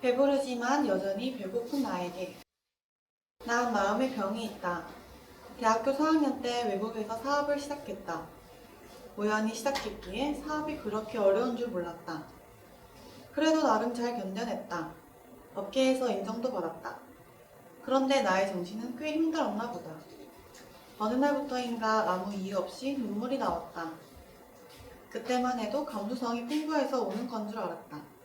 배부르지만 여전히 배고픈 나에게. 난 마음의 병이 있다. 대학교 4학년 때 외국에서 사업을 시작했다. 우연히 시작했기에 사업이 그렇게 어려운 줄 몰랐다. 그래도 나름 잘 견뎌냈다. 업계에서 인정도 받았다. 그런데 나의 정신은 꽤 힘들었나 보다. 어느 날부터인가 아무 이유 없이 눈물이 나왔다. 그때만 해도 감수성이 풍부해서 오는 건 줄 알았다.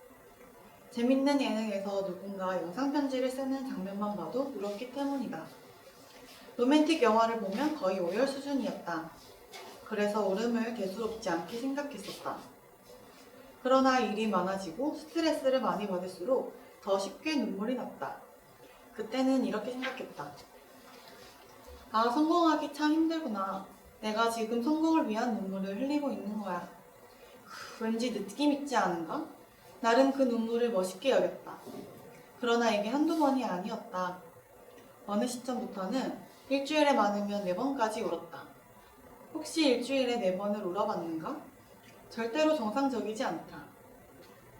재밌는 예능에서 누군가 영상편지를 쓰는 장면만 봐도 울었기 때문이다. 로맨틱 영화를 보면 거의 오열 수준이었다. 그래서 울음을 대수롭지 않게 생각했었다. 그러나 일이 많아지고 스트레스를 많이 받을수록 더 쉽게 눈물이 났다. 그때는 이렇게 생각했다. 아, 성공하기 참 힘들구나. 내가 지금 성공을 위한 눈물을 흘리고 있는 거야. 왠지 느낌 있지 않은가? 나름 그 눈물을 멋있게 여겼다. 그러나 이게 한두 번이 아니었다. 어느 시점부터는 일주일에 많으면 4번까지 울었다. 혹시 일주일에 4번을 울어봤는가? 절대로 정상적이지 않다.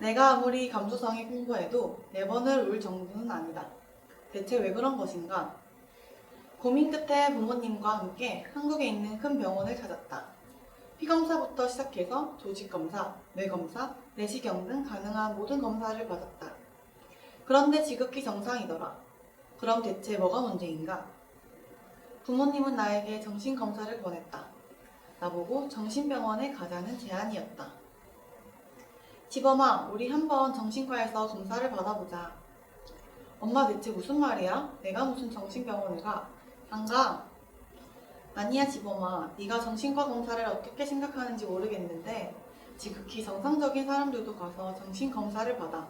내가 아무리 감수성이 풍부해도 4번을 울 정도는 아니다. 대체 왜 그런 것인가? 고민 끝에 부모님과 함께 한국에 있는 큰 병원을 찾았다. 피검사부터 시작해서 조직검사, 뇌검사, 내시경 등 가능한 모든 검사를 받았다. 그런데 지극히 정상이더라. 그럼 대체 뭐가 문제인가? 부모님은 나에게 정신검사를 권했다. 나보고 정신병원에 가자는 제안이었다. 지범아, 우리 한번 정신과에서 검사를 받아보자. 엄마 대체 무슨 말이야? 내가 무슨 정신병원에 가? 안 가. 아니야 지범아, 네가 정신과 검사를 어떻게 생각하는지 모르겠는데 지극히 정상적인 사람들도 가서 정신검사를 받아.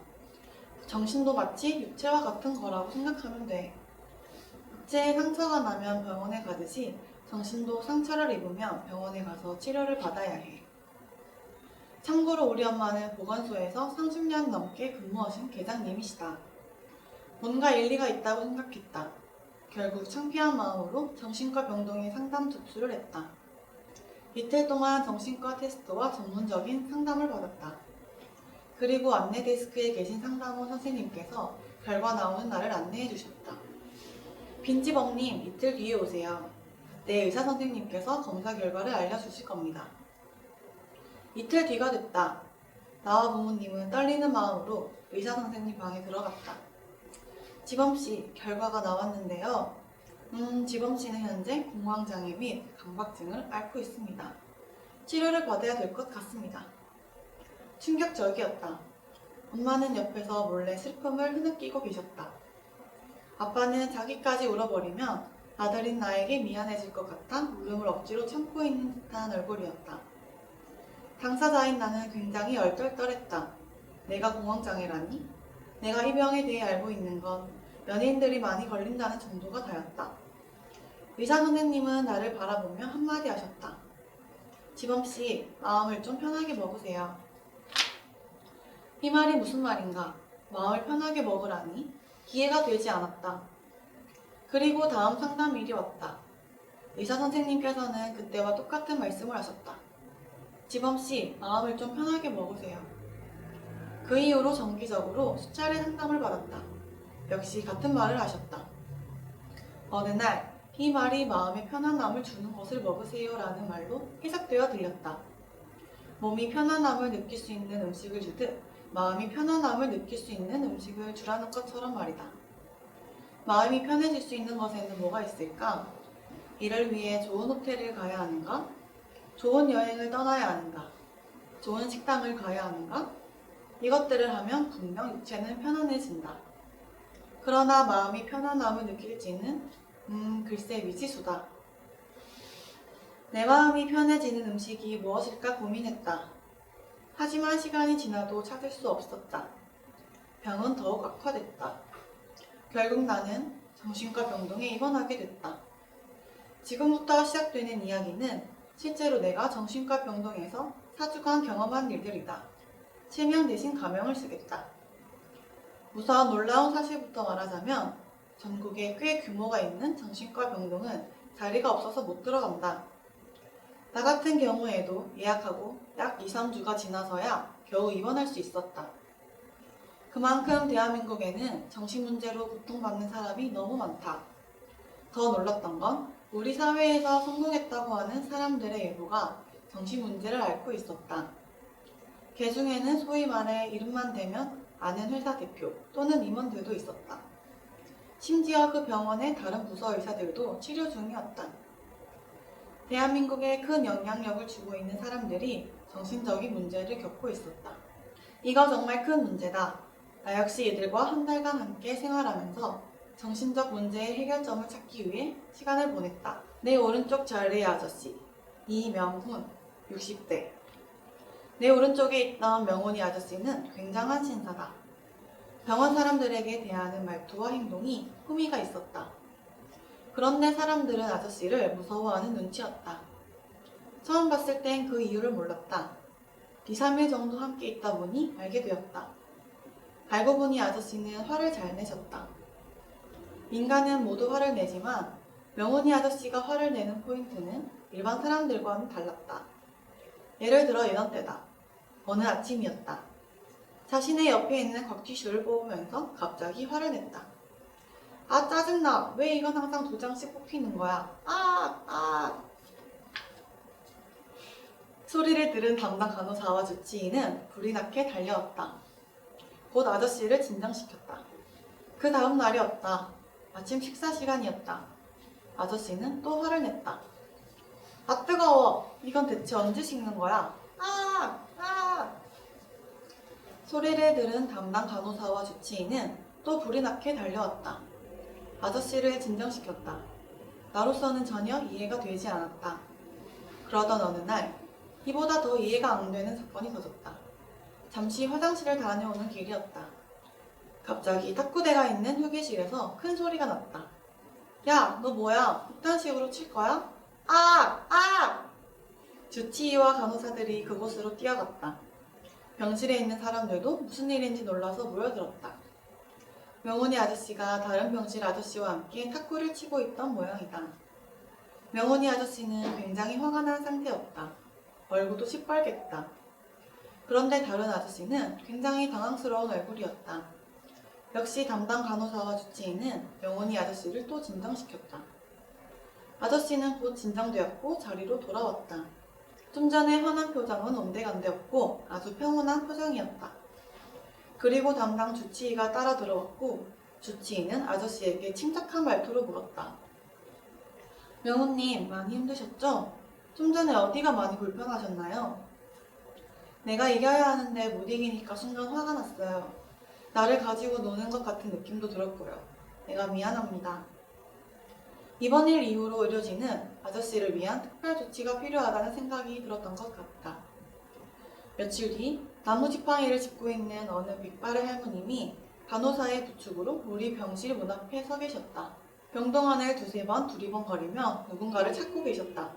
정신도 마치 육체와 같은 거라고 생각하면 돼. 육체에 상처가 나면 병원에 가듯이 정신도 상처를 입으면 병원에 가서 치료를 받아야 해. 참고로 우리 엄마는 보건소에서 30년 넘게 근무하신 계장님이시다. 뭔가 일리가 있다고 생각했다. 결국 창피한 마음으로 정신과 병동에 상담 접수를 했다. 이틀 동안 정신과 테스트와 전문적인 상담을 받았다. 그리고 안내 데스크에 계신 상담원 선생님께서 결과 나오는 날을 안내해 주셨다. 빈지범님, 이틀 뒤에 오세요. 내 의사 선생님께서 검사 결과를 알려주실 겁니다. 이틀 뒤가 됐다. 나와 부모님은 떨리는 마음으로 의사 선생님 방에 들어갔다. 지범씨, 결과가 나왔는데요. 지범씨는 현재 공황장애 및 강박증을 앓고 있습니다. 치료를 받아야 될 것 같습니다. 충격적이었다. 엄마는 옆에서 몰래 슬픔을 흐느끼고 계셨다. 아빠는 자기까지 울어버리면 아들인 나에게 미안해질 것 같아 울음을 억지로 참고 있는 듯한 얼굴이었다. 당사자인 나는 굉장히 얼떨떨했다. 내가 공황장애라니? 내가 이 병에 대해 알고 있는 건 연예인들이 많이 걸린다는 정도가 다였다. 의사 선생님은 나를 바라보며 한마디 하셨다. 지범씨, 마음을 좀 편하게 먹으세요. 이 말이 무슨 말인가? 마음을 편하게 먹으라니? 이해가 되지 않았다. 그리고 다음 상담일이 왔다. 의사 선생님께서는 그때와 똑같은 말씀을 하셨다. 지범씨, 마음을 좀 편하게 먹으세요. 그 이후로 정기적으로 수차례 상담을 받았다. 역시 같은 말을 하셨다. 어느 날, 이 말이 마음에 편안함을 주는 것을 먹으세요 라는 말로 해석되어 들렸다. 몸이 편안함을 느낄 수 있는 음식을 주듯 마음이 편안함을 느낄 수 있는 음식을 주라는 것처럼 말이다. 마음이 편해질 수 있는 것에는 뭐가 있을까? 이를 위해 좋은 호텔을 가야 하는가? 좋은 여행을 떠나야 하는가? 좋은 식당을 가야 하는가? 이것들을 하면 분명 육체는 편안해진다. 그러나 마음이 편안함을 느낄지는 글쎄 미지수다. 내 마음이 편해지는 음식이 무엇일까 고민했다. 하지만 시간이 지나도 찾을 수 없었다. 병은 더욱 악화됐다. 결국 나는 정신과 병동에 입원하게 됐다. 지금부터 시작되는 이야기는 실제로 내가 정신과 병동에서 4주간 경험한 일들이다. 실명 대신 가명을 쓰겠다. 우선 놀라운 사실부터 말하자면 전국에 꽤 규모가 있는 정신과 병동은 자리가 없어서 못 들어간다. 나 같은 경우에도 예약하고 약 2, 3주가 지나서야 겨우 입원할 수 있었다. 그만큼 대한민국에는 정신문제로 고통받는 사람이 너무 많다. 더 놀랐던 건 우리 사회에서 성공했다고 하는 사람들의 일부가 정신문제를 앓고 있었다. 그 중에는 소위 말해 이름만 대면 아는 회사 대표 또는 임원들도 있었다. 심지어 그 병원의 다른 부서 의사들도 치료 중이었다. 대한민국에 큰 영향력을 주고 있는 사람들이 정신적인 문제를 겪고 있었다. 이거 정말 큰 문제다. 나 역시 이들과 한 달간 함께 생활하면서 정신적 문제의 해결점을 찾기 위해 시간을 보냈다. 내 오른쪽 잘리 아저씨, 이명훈, 60대. 내 오른쪽에 있던 명훈이 아저씨는 굉장한 신사다. 병원 사람들에게 대하는 말투와 행동이 품위가 있었다. 그런데 사람들은 아저씨를 무서워하는 눈치였다. 처음 봤을 땐 그 이유를 몰랐다. 2, 3일 정도 함께 있다 보니 알게 되었다. 알고 보니 아저씨는 화를 잘 내셨다. 인간은 모두 화를 내지만 명훈이 아저씨가 화를 내는 포인트는 일반 사람들과는 달랐다. 예를 들어 이런 때다. 어느 아침이었다. 자신의 옆에 있는 곽티슈를 뽑으면서 갑자기 화를 냈다. 아 짜증나. 왜 이건 항상 2장씩 뽑히는 거야. 소리를 들은 담당 간호사와 주치의는 불이 나게 달려왔다. 곧 아저씨를 진정시켰다. 그 다음 날이었다. 아침 식사 시간이었다. 아저씨는 또 화를 냈다. 아 뜨거워. 이건 대체 언제 식는 거야. 소리를 들은 담당 간호사와 주치의는 또 불이 나게 달려왔다. 아저씨를 진정시켰다. 나로서는 전혀 이해가 되지 않았다. 그러던 어느 날 이보다 더 이해가 안 되는 사건이 터졌다. 잠시 화장실을 다녀오는 길이었다. 갑자기 탁구대가 있는 휴게실에서 큰 소리가 났다. 야, 너 뭐야? 이딴 식으로 칠 거야? 주치의와 간호사들이 그곳으로 뛰어갔다. 병실에 있는 사람들도 무슨 일인지 놀라서 모여들었다. 명훈이 아저씨가 다른 병실 아저씨와 함께 탁구를 치고 있던 모양이다. 명훈이 아저씨는 굉장히 화가 난 상태였다. 얼굴도 시뻘갰다. 그런데 다른 아저씨는 굉장히 당황스러운 얼굴이었다. 역시 담당 간호사와 주치의는 명훈이 아저씨를 또 진정시켰다. 아저씨는 곧 진정되었고 자리로 돌아왔다. 좀 전에 화난 표정은 온데간데없고 아주 평온한 표정이었다. 그리고 담당 주치의가 따라 들어왔고 주치의는 아저씨에게 침착한 말투로 물었다. 명훈님, 많이 힘드셨죠? 좀 전에 어디가 많이 불편하셨나요? 내가 이겨야 하는데 못 이기니까 순간 화가 났어요. 나를 가지고 노는 것 같은 느낌도 들었고요. 내가 미안합니다. 이번 일 이후로 의료진은 아저씨를 위한 특별 조치가 필요하다는 생각이 들었던 것 같다. 며칠 뒤 나무지팡이를 짚고 있는 어느 빅발의 할머님이 간호사의 부축으로 우리 병실 문 앞에 서 계셨다. 병동안을 2-3번 두리번거리며 누군가를 찾고 계셨다.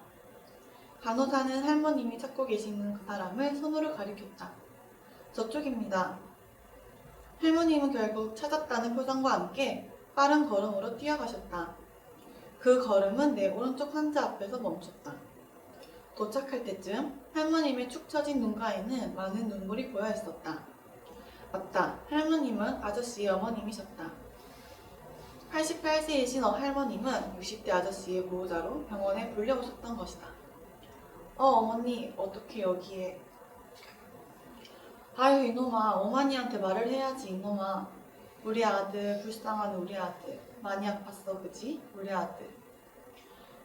간호사는 할머님이 찾고 계시는 그 사람을 손으로 가리켰다. 저쪽입니다. 할머님은 결국 찾았다는 표정과 함께 빠른 걸음으로 뛰어가셨다. 그 걸음은 내 오른쪽 환자 앞에서 멈췄다. 도착할 때쯤 할머님의 축 처진 눈가에는 많은 눈물이 고여 있었다. 맞다. 할머님은 아저씨의 어머님이셨다. 88세이신 할머님은 60대 아저씨의 보호자로 병원에 불려오셨던 것이다. 어머니, 어떻게 여기에? 아유, 이놈아, 어머니한테 말을 해야지, 이놈아. 우리 아들, 불쌍한 우리 아들. 많이 아팠어, 그지? 우리 아들.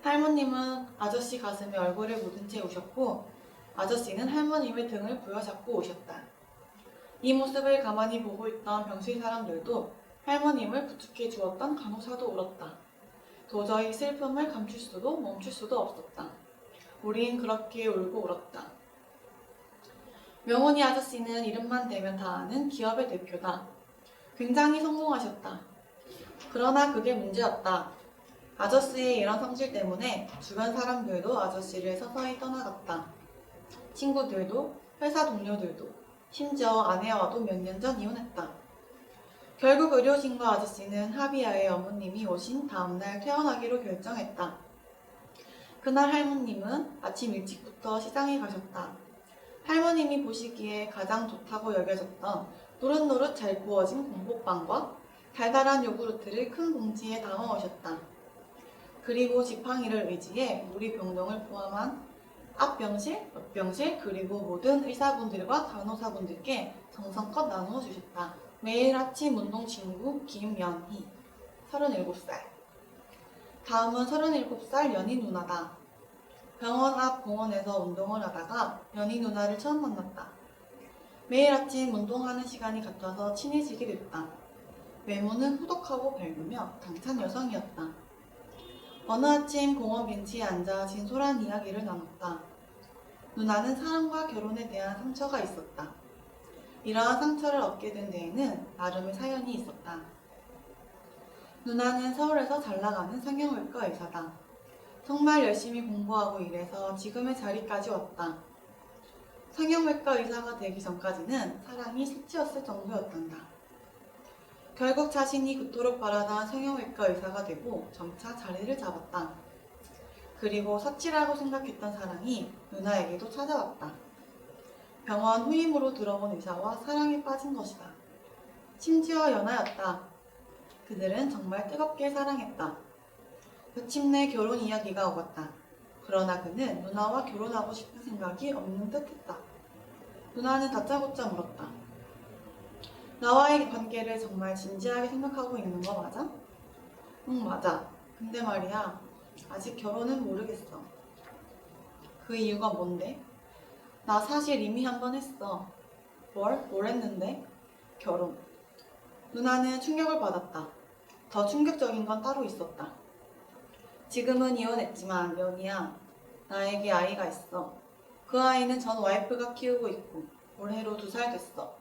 할머님은 아저씨 가슴에 얼굴을 묻은 채 우셨고 아저씨는 할머님의 등을 부여잡고 우셨다. 이 모습을 가만히 보고 있던 병실 사람들도 할머님을 부축해 주었던 간호사도 울었다. 도저히 슬픔을 감출 수도 멈출 수도 없었다. 우린 그렇게 울고 울었다. 명훈이 아저씨는 이름만 대면 다 아는 기업의 대표다. 굉장히 성공하셨다. 그러나 그게 문제였다. 아저씨의 이런 성질 때문에 주변 사람들도 아저씨를 서서히 떠나갔다. 친구들도, 회사 동료들도, 심지어 아내와도 몇 년 전 이혼했다. 결국 의료진과 아저씨는 합의하에 어머님이 오신 다음날 퇴원하기로 결정했다. 그날 할머님은 아침 일찍부터 시장에 가셨다. 할머님이 보시기에 가장 좋다고 여겨졌던 노릇노릇 잘 구워진 공복빵과 달달한 요구르트를 큰 봉지에 담아 오셨다. 그리고 지팡이를 의지해 우리 병동을 포함한 앞병실, 옆병실, 그리고 모든 의사분들과 간호사분들께 정성껏 나누어 주셨다. 매일 아침 운동 친구 김연희, 37살. 다음은 37살 연희 누나다. 병원 앞 공원에서 운동을 하다가 연희 누나를 처음 만났다. 매일 아침 운동하는 시간이 같아서 친해지게 됐다. 외모는 후덕하고 밝으며 당찬 여성이었다. 어느 아침 공원 벤치에 앉아 진솔한 이야기를 나눴다. 누나는 사랑과 결혼에 대한 상처가 있었다. 이러한 상처를 얻게 된 데에는 나름의 사연이 있었다. 누나는 서울에서 잘 나가는 성형외과 의사다. 정말 열심히 공부하고 일해서 지금의 자리까지 왔다. 성형외과 의사가 되기 전까지는 사랑이 수치였을 정도였단다. 결국 자신이 그토록 바라던 성형외과 의사가 되고 점차 자리를 잡았다. 그리고 사치라고 생각했던 사랑이 누나에게도 찾아왔다. 병원 후임으로 들어온 의사와 사랑에 빠진 것이다. 심지어 연하였다. 그들은 정말 뜨겁게 사랑했다. 마침내 결혼 이야기가 오갔다. 그러나 그는 누나와 결혼하고 싶은 생각이 없는 듯했다. 누나는 다짜고짜 물었다. 나와의 관계를 정말 진지하게 생각하고 있는 거 맞아? 응, 맞아. 근데 말이야, 아직 결혼은 모르겠어. 그 이유가 뭔데? 나 사실 이미 한 번 했어. 뭘 했는데? 결혼. 누나는 충격을 받았다. 더 충격적인 건 따로 있었다. 지금은 이혼했지만 연희야, 나에게 아이가 있어. 그 아이는 전 와이프가 키우고 있고 올해로 2살 됐어.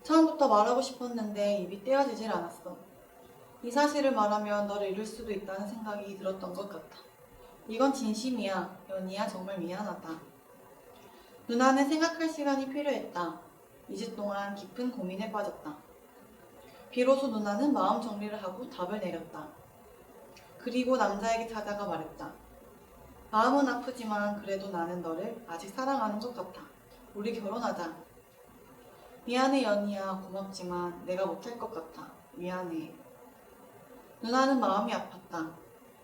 처음부터 말하고 싶었는데 입이 떼어지질 않았어. 이 사실을 말하면 너를 잃을 수도 있다는 생각이 들었던 것 같아. 이건 진심이야. 연희야, 정말 미안하다. 누나는 생각할 시간이 필요했다. 2주 동안 깊은 고민에 빠졌다. 비로소 누나는 마음 정리를 하고 답을 내렸다. 그리고 남자에게 찾아가 말했다. 마음은 아프지만 그래도 나는 너를 아직 사랑하는 것 같아. 우리 결혼하자. 미안해 연희야. 고맙지만 내가 못할 것 같아. 미안해. 누나는 마음이 아팠다.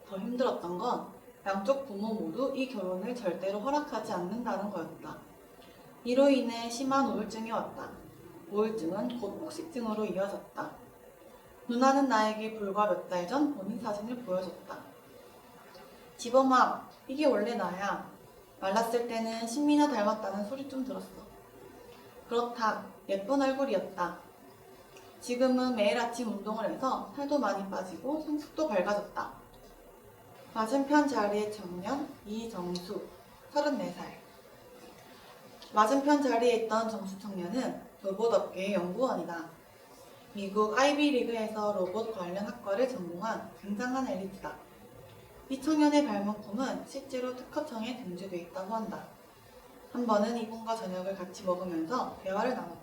더 힘들었던 건 양쪽 부모 모두 이 결혼을 절대로 허락하지 않는다는 거였다. 이로 인해 심한 우울증이 왔다. 우울증은 곧 폭식증으로 이어졌다. 누나는 나에게 불과 몇 달 전 본인 사진을 보여줬다. 지범아, 이게 원래 나야. 말랐을 때는 신민아 닮았다는 소리 좀 들었어. 그렇다. 예쁜 얼굴이었다. 지금은 매일 아침 운동을 해서 살도 많이 빠지고 성숙도 밝아졌다. 맞은편 자리의 청년 이정수, 34살. 맞은편 자리에 있던 정수 청년은 로봇업계의 연구원이다. 미국 아이비리그에서 로봇 관련 학과를 전공한 굉장한 엘리트다. 이 청년의 발명품은 실제로 특허청에 등재되어 있다고 한다. 한 번은 이분과 저녁을 같이 먹으면서 대화를 나눴다.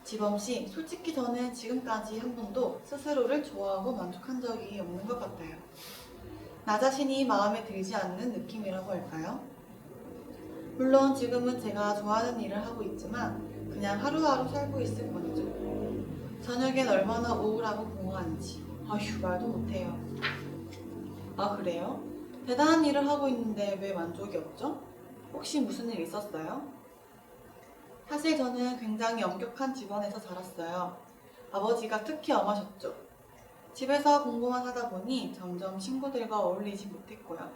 지범씨, 솔직히 저는 지금까지 한 번도 스스로를 좋아하고 만족한 적이 없는 것 같아요. 나 자신이 마음에 들지 않는 느낌이라고 할까요? 물론 지금은 제가 좋아하는 일을 하고 있지만 그냥 하루하루 살고 있을 뿐이죠. 저녁엔 얼마나 우울하고 공허한지 아휴 말도 못해요. 아 그래요? 대단한 일을 하고 있는데 왜 만족이 없죠? 혹시 무슨 일 있었어요? 사실 저는 굉장히 엄격한 집안에서 자랐어요. 아버지가 특히 엄하셨죠. 집에서 공부만 하다 보니 점점 친구들과 어울리지 못했고요.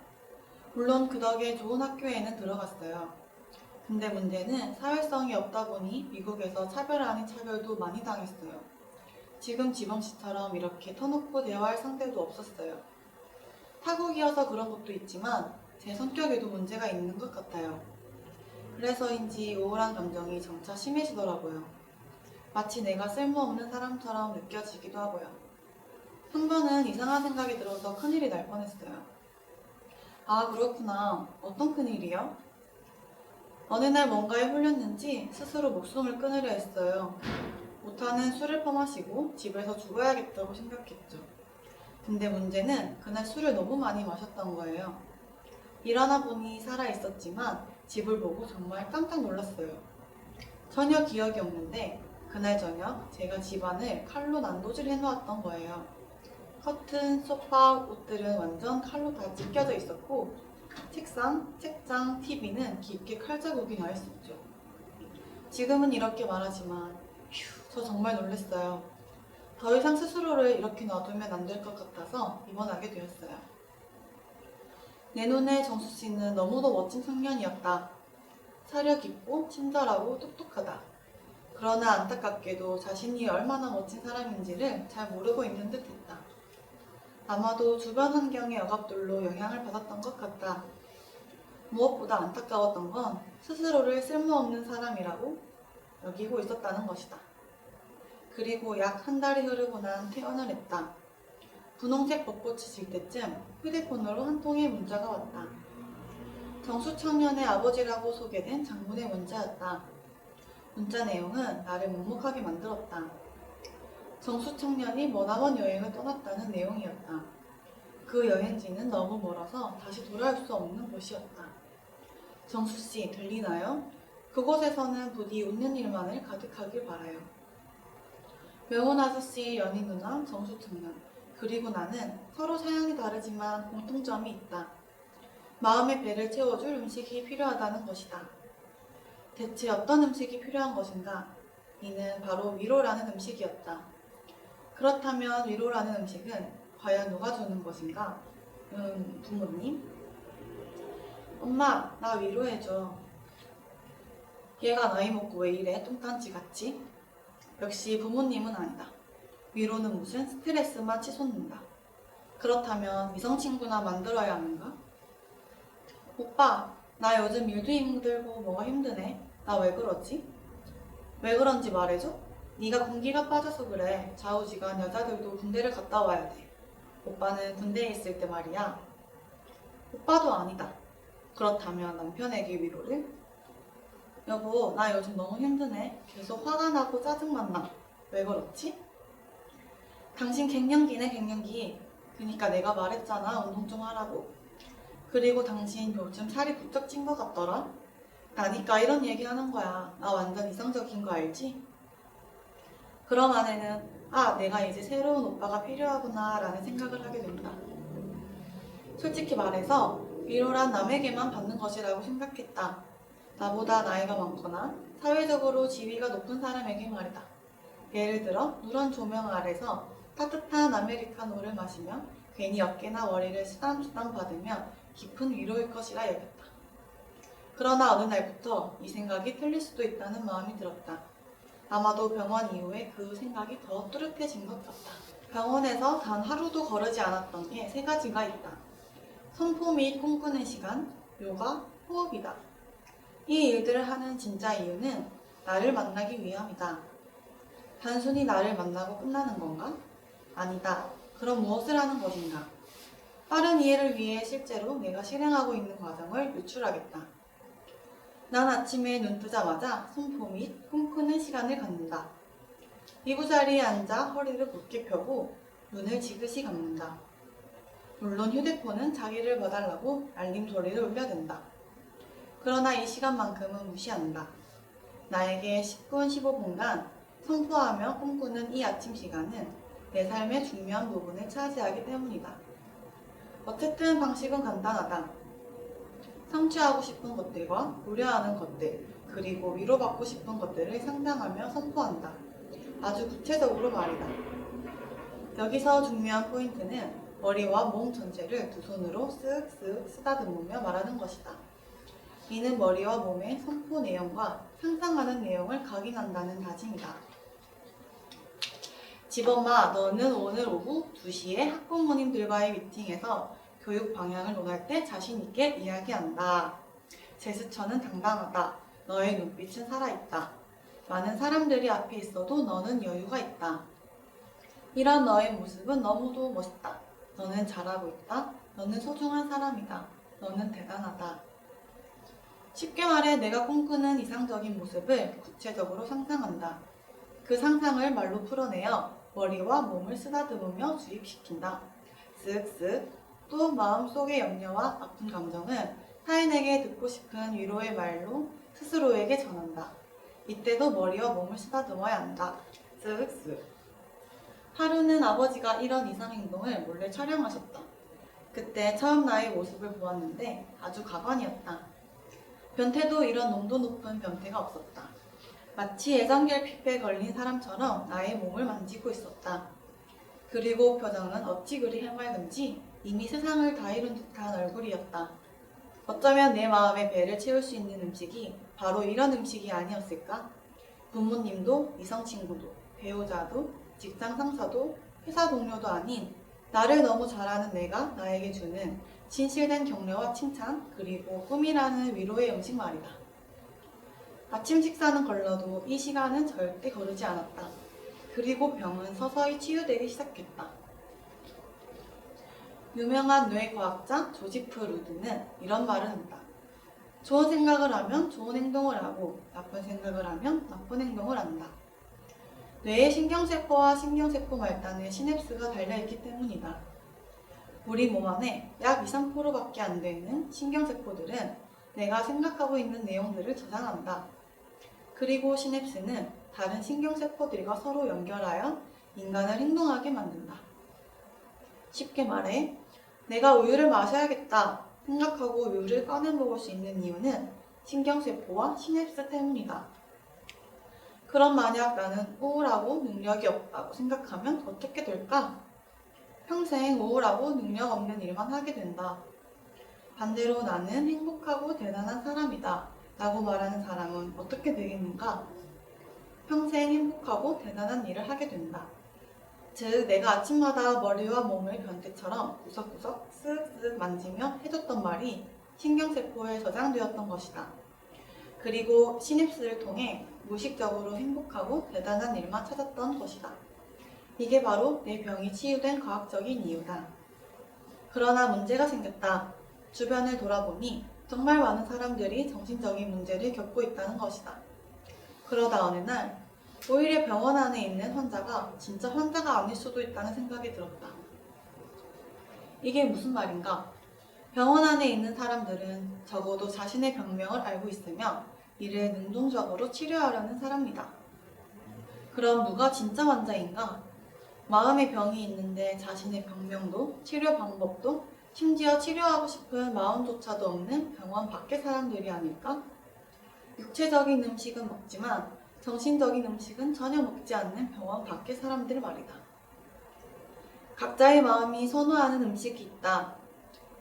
물론 그 덕에 좋은 학교에는 들어갔어요. 근데 문제는 사회성이 없다 보니 미국에서 차별 아닌 차별도 많이 당했어요. 지금 지범씨처럼 이렇게 터놓고 대화할 상대도 없었어요. 타국이어서 그런 것도 있지만 제 성격에도 문제가 있는 것 같아요. 그래서인지 우울한 감정이 점차 심해지더라고요. 마치 내가 쓸모없는 사람처럼 느껴지기도 하고요. 한 번은 이상한 생각이 들어서 큰일이 날 뻔했어요. 아 그렇구나. 어떤 큰일이요? 어느 날 뭔가에 홀렸는지 스스로 목숨을 끊으려 했어요. 못하는 술을 퍼마시고 집에서 죽어야겠다고 생각했죠. 근데 문제는 그날 술을 너무 많이 마셨던 거예요. 일어나 보니 살아있었지만 집을 보고 정말 깜짝 놀랐어요. 전혀 기억이 없는데 그날 저녁 제가 집안을 칼로 난도질 해놓았던 거예요. 커튼, 소파, 옷들은 완전 칼로 다 찢겨져 있었고 책상, 책장, TV는 깊게 칼자국이 나 있었죠. 지금은 이렇게 말하지만 저 정말 놀랐어요. 더 이상 스스로를 이렇게 놔두면 안 될 것 같아서 입원하게 되었어요. 내 눈에 정수 씨는 너무도 멋진 청년이었다. 사려 깊고 친절하고 똑똑하다. 그러나 안타깝게도 자신이 얼마나 멋진 사람인지를 잘 모르고 있는 듯했다. 아마도 주변 환경의 억압들로 영향을 받았던 것 같다. 무엇보다 안타까웠던 건 스스로를 쓸모없는 사람이라고 여기고 있었다는 것이다. 그리고 약 한 달이 흐르고 난 퇴원을 했다. 분홍색 벚꽃이 질 때쯤 휴대폰으로 한 통의 문자가 왔다. 정수 청년의 아버지라고 소개된 장문의 문자였다. 문자 내용은 나를 먹먹하게 만들었다. 정수 청년이 머나먼 여행을 떠났다는 내용이었다. 그 여행지는 너무 멀어서 다시 돌아올 수 없는 곳이었다. 정수 씨, 들리나요? 그곳에서는 부디 웃는 일만을 가득하길 바라요. 명훈 아저씨, 연희 누나, 정수 청년, 그리고 나는 서로 사연이 다르지만 공통점이 있다. 마음의 배를 채워줄 음식이 필요하다는 것이다. 대체 어떤 음식이 필요한 것인가? 이는 바로 위로라는 음식이었다. 그렇다면 위로라는 음식은 과연 누가 주는 것인가? 부모님? 엄마, 나 위로해줘. 얘가 나이 먹고 왜 이래? 뚱딴지 같지? 역시 부모님은 아니다. 위로는 무슨 스트레스만 치솟는다. 그렇다면 이성친구나 만들어야 하는가? 오빠, 나 요즘 일도 힘들고 뭐가 힘드네. 나 왜 그러지? 왜 그런지 말해줘? 네가 군기가 빠져서 그래. 좌우지간 여자들도 군대를 갔다 와야 돼. 오빠는 군대에 있을 때 말이야. 오빠도 아니다. 그렇다면 남편에게 위로를? 여보, 나 요즘 너무 힘드네. 계속 화가 나고 짜증만 나. 왜 그렇지? 당신 갱년기네, 갱년기. 그니까 내가 말했잖아, 운동 좀 하라고. 그리고 당신 요즘 살이 부쩍 찐 것 같더라. 나니까 이런 얘기 하는 거야. 나 완전 이상적인 거 알지? 그럼 아내는 내가 이제 새로운 오빠가 필요하구나 라는 생각을 하게 된다. 솔직히 말해서 위로란 남에게만 받는 것이라고 생각했다. 나보다 나이가 많거나 사회적으로 지위가 높은 사람에게 말이다. 예를 들어 누런 조명 아래서 따뜻한 아메리카노를 마시며 괜히 어깨나 머리를 쓰담쓰담 받으며 깊은 위로일 것이라 여겼다. 그러나 어느 날부터 이 생각이 틀릴 수도 있다는 마음이 들었다. 아마도 병원 이후에 그 생각이 더 뚜렷해진 것 같다. 병원에서 단 하루도 거르지 않았던 게 세 가지가 있다. 선포 및 꿈꾸는 시간, 요가, 호흡이다. 이 일들을 하는 진짜 이유는 나를 만나기 위함이다. 단순히 나를 만나고 끝나는 건가? 아니다. 그럼 무엇을 하는 것인가? 빠른 이해를 위해 실제로 내가 실행하고 있는 과정을 유출하겠다. 난 아침에 눈 뜨자마자 선포 및 꿈꾸는 시간을 갖는다. 이부자리에 앉아 허리를 곧게 펴고 눈을 지그시 감는다. 물론 휴대폰은 자기를 봐달라고 알림 소리를 울려댄다. 그러나 이 시간만큼은 무시한다. 나에게 10분, 15분간 선포하며 꿈꾸는 이 아침 시간은 내 삶의 중요한 부분을 차지하기 때문이다. 어쨌든 방식은 간단하다. 성취하고 싶은 것들과 우려하는 것들, 그리고 위로받고 싶은 것들을 상상하며 선포한다. 아주 구체적으로 말이다. 여기서 중요한 포인트는 머리와 몸 전체를 두 손으로 쓱쓱 쓰다듬으며 말하는 것이다. 이는 머리와 몸의 선포 내용과 상상하는 내용을 각인한다는 다짐이다. 집엄마, 너는 오늘 오후 2시에 학부모님들과의 미팅에서 교육 방향을 논할 때 자신 있게 이야기한다. 제스처는 당당하다. 너의 눈빛은 살아있다. 많은 사람들이 앞에 있어도 너는 여유가 있다. 이런 너의 모습은 너무도 멋있다. 너는 잘하고 있다. 너는 소중한 사람이다. 너는 대단하다. 쉽게 말해 내가 꿈꾸는 이상적인 모습을 구체적으로 상상한다. 그 상상을 말로 풀어내어 머리와 몸을 쓰다듬으며 주입시킨다. 쓱쓱. 또 마음속의 염려와 아픈 감정은 타인에게 듣고 싶은 위로의 말로 스스로에게 전한다. 이때도 머리와 몸을 쓰다듬어야 한다. 쓱쓱. 하루는 아버지가 이런 이상 행동을 몰래 촬영하셨다. 그때 처음 나의 모습을 보았는데 아주 가관이었다. 변태도 이런 농도 높은 변태가 없었다. 마치 예정결핍에 걸린 사람처럼 나의 몸을 만지고 있었다. 그리고 표정은 어찌 그리 해맑은지 이미 세상을 다 이룬 듯한 얼굴이었다. 어쩌면 내 마음의 배를 채울 수 있는 음식이 바로 이런 음식이 아니었을까? 부모님도, 이성친구도, 배우자도, 직장 상사도, 회사 동료도 아닌 나를 너무 잘 아는 내가 나에게 주는 진실된 격려와 칭찬, 그리고 꿈이라는 위로의 음식 말이다. 아침 식사는 걸러도 이 시간은 절대 거르지 않았다. 그리고 병은 서서히 치유되기 시작했다. 유명한 뇌과학자 조지프 루드는 이런 말을 한다. 좋은 생각을 하면 좋은 행동을 하고 나쁜 생각을 하면 나쁜 행동을 한다. 뇌의 신경세포와 신경세포 말단에 시냅스가 달려있기 때문이다. 우리 몸 안에 약 2~3%밖에 안 되는 신경세포들은 내가 생각하고 있는 내용들을 저장한다. 그리고 시냅스는 다른 신경세포들과 서로 연결하여 인간을 행동하게 만든다. 쉽게 말해, 내가 우유를 마셔야겠다 생각하고 우유를 꺼내 먹을 수 있는 이유는 신경세포와 시냅스 때문이다. 그럼 만약 나는 우울하고 능력이 없다고 생각하면 어떻게 될까? 평생 우울하고 능력 없는 일만 하게 된다. 반대로 나는 행복하고 대단한 사람이다 라고 말하는 사람은 어떻게 되겠는가? 평생 행복하고 대단한 일을 하게 된다. 즉, 내가 아침마다 머리와 몸을 변태처럼 구석구석 쓱쓱 만지며 해줬던 말이 신경세포에 저장되었던 것이다. 그리고 시냅스를 통해 무의식적으로 행복하고 대단한 일만 찾았던 것이다. 이게 바로 내 병이 치유된 과학적인 이유다. 그러나 문제가 생겼다. 주변을 돌아보니 정말 많은 사람들이 정신적인 문제를 겪고 있다는 것이다. 그러다 어느 날 오히려 병원 안에 있는 환자가 진짜 환자가 아닐 수도 있다는 생각이 들었다. 이게 무슨 말인가? 병원 안에 있는 사람들은 적어도 자신의 병명을 알고 있으며 이를 능동적으로 치료하려는 사람이다. 그럼 누가 진짜 환자인가? 마음의 병이 있는데 자신의 병명도 치료 방법도 심지어 치료하고 싶은 마음조차도 없는 병원 밖의 사람들이 아닐까? 육체적인 음식은 먹지만 정신적인 음식은 전혀 먹지 않는 병원 밖의 사람들 말이다. 각자의 마음이 선호하는 음식이 있다.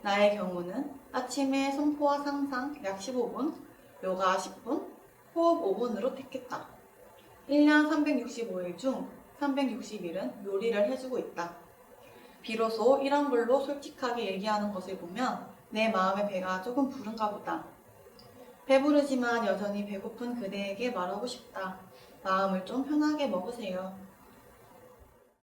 나의 경우는 아침에 손포와 상상 약 15분, 요가 10분, 호흡 5분으로 택했다. 1년 365일 중 360일은 요리를 해주고 있다. 비로소 이런 걸로 솔직하게 얘기하는 것을 보면 내 마음의 배가 조금 부른가 보다. 배부르지만 여전히 배고픈 그대에게 말하고 싶다. 마음을 좀 편하게 먹으세요.